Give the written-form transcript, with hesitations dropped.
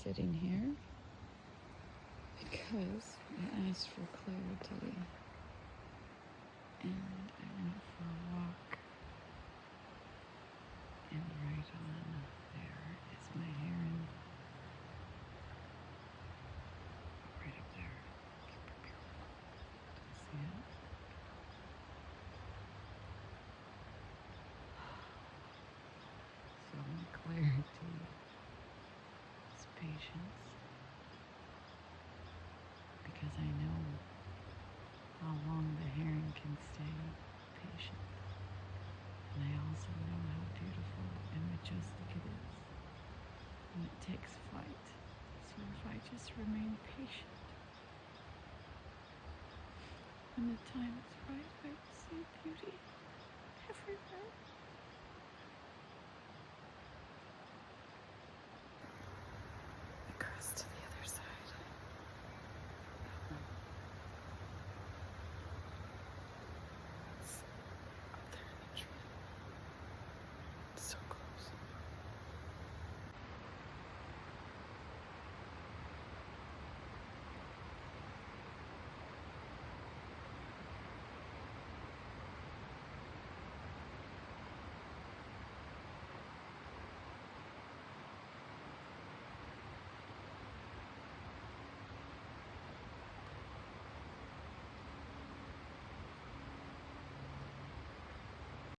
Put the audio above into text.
sitting here because I asked for clarity and I went for a walk, and right on there is my heron. Right up there. See it? So my clarity is patience, because I know how long the heron can stay patient. And I also know how beautiful and majestic it is when it takes flight. So if I just remain patient, when the time is right, I will see beauty.